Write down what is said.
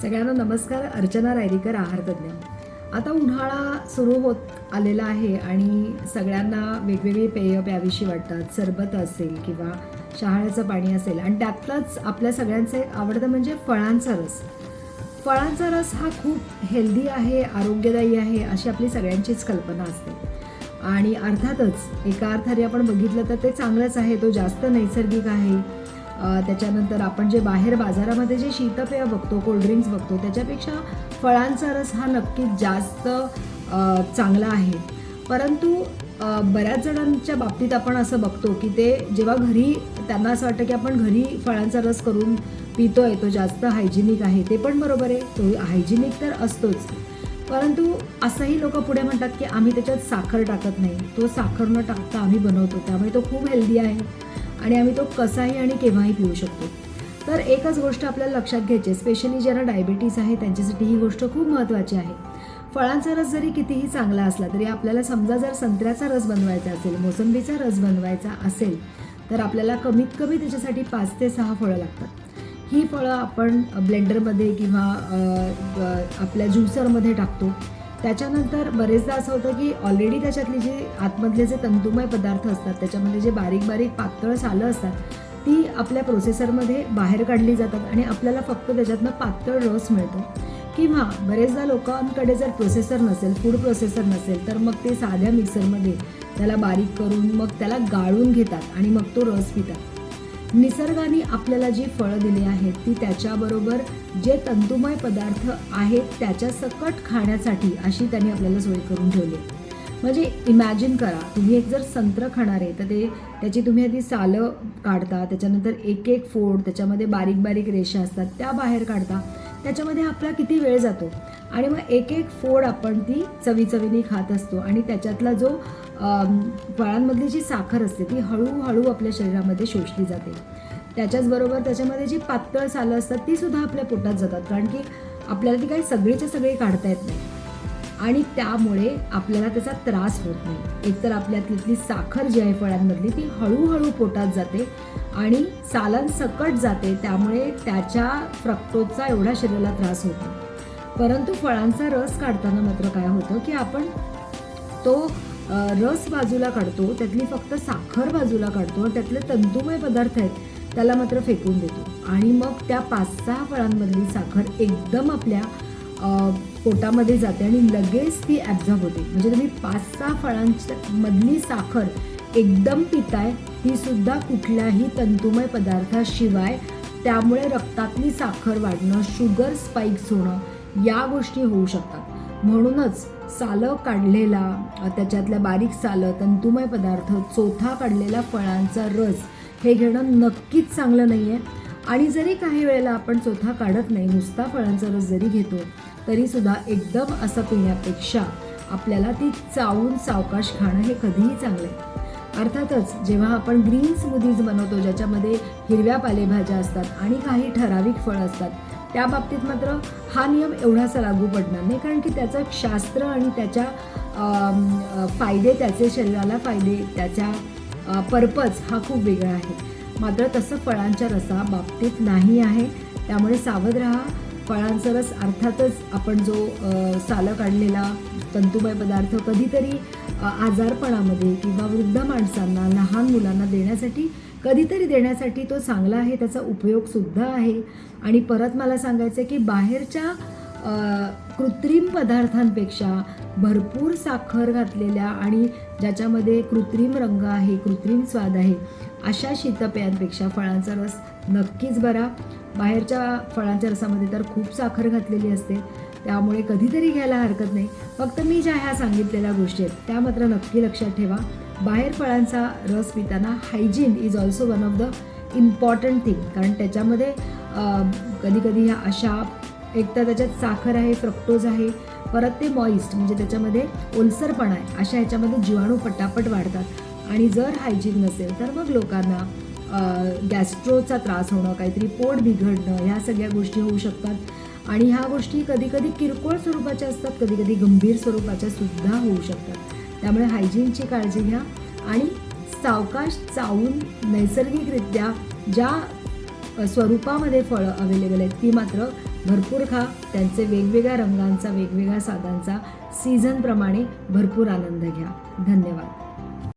सगळ्यांना नमस्कार. अर्चना रायरीकर, आहारतज्ञ. आता उन्हाळा सुरू होत आलेला आहे आणि सगळ्यांना वेगवेगळी पेय प्यावीशी वाटतात. सरबत असेल किंवा शहाळ्याचं पाणी असेल आणि त्यातलंच आपल्या सगळ्यांचं एक आवडतं म्हणजे फळांचा रस. फळांचा रस हा खूप हेल्दी आहे, आरोग्यदायी आहे अशी आपली सगळ्यांचीच कल्पना असते. आणि अर्थातच एका अर्थाने आपण बघितलं तर ते चांगलंच आहे. तो जास्त नैसर्गिक आहे. त्याच्यानंतर आपण जे बाहेर बाजारामध्ये जे शीतपेय बघतो, कोल्ड्रिंक्स बघतो, त्याच्यापेक्षा फळांचा रस हा नक्कीच जास्त चांगला आहे. परंतु बऱ्याच जणांच्या बाबतीत आपण असं बघतो की ते जेव्हा घरी त्यांना असं वाटतं की आपण घरी फळांचा रस करून पितोय, तो जास्त हायजिनिक आहे. ते पण बरोबर आहे, तो हायजिनिक तर असतोच. परंतु असंही लोक पुढे म्हणतात की आम्ही त्याच्यात साखर टाकत नाही, तो साखर न टाकता आम्ही बनवतो, त्यामुळे तो खूप हेल्दी आहे आणि आम्ही तो कसाही आणि केव्हाही पिऊ शकतो. तर एकच गोष्ट आपल्याला लक्षात घ्यायची, स्पेशली ज्यांना डायबिटीज आहे त्यांच्यासाठी ही गोष्ट खूप महत्त्वाची आहे. फळांचा रस जरी कितीही चांगला असला तरी आपल्याला समजा जर संत्र्याचा रस बनवायचा असेल, मोसंबीचा रस बनवायचा असेल तर आपल्याला कमीत कमी त्याच्यासाठी 5 ते 6 फळं लागतात. ही फळं आपण ब्लेंडरमध्ये किंवा आपल्या ज्युसरमध्ये टाकतो. त्याच्यानंतर बरेचदा असं होतं की ऑलरेडी त्याच्यातली जी आतमधले जे तंतुमय पदार्थ असतात, त्याच्यामध्ये जे बारीक बारीक पातळ सालं असतात, ती आपल्या प्रोसेसरमध्ये बाहेर काढली जातात आणि आपल्याला फक्त त्याच्यातनं पातळ रस मिळतो. किंवा बरेचदा लोकांकडे जर प्रोसेसर नसेल, फूड प्रोसेसर नसेल, तर मग ते साध्या मिक्सरमध्ये त्याला बारीक करून मग त्याला गाळून घेतात आणि मग तो रस पितात. निसर्गाने आपल्याला जी फळं दिली आहेत ती त्याच्याबरोबर जे तंतुमय पदार्थ आहेत त्याच्या सकट खाण्यासाठी अशी त्यांनी आपल्याला सोय करून ठेवली आहे. म्हणजे इमॅजिन करा, तुम्ही एक जर संत्र खाणार आहे तर त्याची तुम्ही आधी सालं काढता, त्याच्यानंतर एक एक फोड, त्याच्यामध्ये बारीक बारीक रेषा असतात त्या बाहेर काढता. त्याच्यामध्ये आपला किती वेळ जातो आणि मग एक एक फोड आपण ती चवीचवीने खात असतो आणि त्याच्यातला जो फळांमधली जी साखर असते ती हळूहळू आपल्या शरीरामध्ये शोषली जाते. त्याच्याचबरोबर त्याच्यामध्ये जी पातळ सालं असतात ती सुद्धा आपल्या पोटात जातात, कारण की आपल्याला ती काही सगळीच्या सगळी काढता येत नाही आणि त्यामुळे आपल्याला त्याचा त्रास होत नाही. एकतर आपल्यातली साखर जी आहे फळांमधली ती हळूहळू पोटात जाते आणि सालांसकट जाते, त्यामुळे त्याच्या फ्रक्टोजचा एवढा शरीराला त्रास होत नाही. परंतु फळांचा रस काढताना मात्र काय होतं की आपण तो रस बाजूला काढतो, त्यातली फक्त साखर बाजूला काढतो, त्यातले तंतुमय पदार्थ आहेत त्याला मात्र फेकून देतो आणि मग त्या 5-6 फळांमधली साखर एकदम आपल्या पोटामध्ये जाते आणि लगेच ती ॲब्झॉर्ब होते. म्हणजे तुम्ही 5-6 फळांच्या मधली साखर एकदम पिताय, ती सुद्धा कुठल्याही तंतुमय पदार्थाशिवाय. त्यामुळे रक्तातली साखर वाढणं, शुगर स्पाइक्स होणं या गोष्टी होऊ शकतात. म्हणूनच सालं काढलेला, त्याच्यातल्या बारीक सालं, तंतुमय पदार्थ, चोथा काढलेला फळांचा रस हे घेणं नक्कीच चांगलं नाही आहे. आणि जरी काही वेळेला आपण चोथा काढत नाही, नुसता फळांचा रस जरी घेतो तरीसुद्धा एकदम असं पिण्यापेक्षा आपल्याला ती चावून सावकाश खाणं हे कधीही चांगलं आहे. अर्थातच जेव्हा आपण ग्रीन स्मूदीज बनवतो ज्याच्यामध्ये हिरव्या पालेभाज्या असतात आणि काही ठराविक फळं असतात, त्या बाबतीत मात्र हा नियम एवढासा लागू पडणार नाही, कारण की त्याचं शास्त्र आणि त्याच्या फायदे, त्याचे शरीराला फायदे, त्याचा पर्पज हा खूप वेगळा आहे. मात्र तसं फळांच्या रसा बाबतीत नाही आहे, त्यामुळे सावध राहा. फळांचा रस अर्थातच आपण जो सालं काढलेला तंतुमय पदार्थ कधीतरी आजारपणामध्ये किंवा वृद्ध माणसांना, लहान मुलांना कधीतरी देण्यासाठी तो चांगला आहे, त्याचा उपयोगसुद्धा आहे. आणि परत मला सांगायचं आहे की बाहेरच्या कृत्रिम पदार्थांपेक्षा भरपूर साखर घातलेल्या आणि ज्याच्यामध्ये कृत्रिम रंग आहे, कृत्रिम स्वाद आहे, अशा शीतपेयांपेक्षा फळांचा रस नक्कीच बरा. बाहेरच्या फळांच्या रसामध्ये तर खूप साखर घातलेली असते, त्यामुळे कधीतरी घ्यायला हरकत नाही. फक्त मी ज्या ह्या सांगितलेल्या गोष्टी आहेत त्या मात्र नक्की लक्षात ठेवा. बाहेर फळांचा रस पिताना hygiene is also one of the important thing, कारण त्याच्यामध्ये कधीकधी ह्या अशा एकतर त्याच्यात साखर आहे, फ्रक्टोज आहे, परत ते मॉइस्ट म्हणजे त्याच्यामध्ये ओलसरपणा आहे, अशा ह्याच्यामध्ये जीवाणू पटापट वाढतात आणि जर हायजीन नसेल तर मग लोकांना गॅस्ट्रोचा त्रास होणं, काहीतरी पोट बिघडणं, ह्या सगळ्या गोष्टी होऊ शकतात. आणि ह्या गोष्टी कधीकधी किरकोळ स्वरूपाच्या असतात, कधीकधी गंभीर स्वरूपाच्या सुद्धा होऊ शकतात. त्यामुळे हायजीनची काळजी घ्या आणि सावकाश चावून नैसर्गिकरित्या ज्या स्वरूपामध्ये फळं अवेलेबल आहेत ती मात्र भरपूर खा, त्यांचे वेगवेगळ्या रंगांचा, वेगवेगळ्या स्वादांचा सीझनप्रमाणे भरपूर आनंद घ्या. धन्यवाद.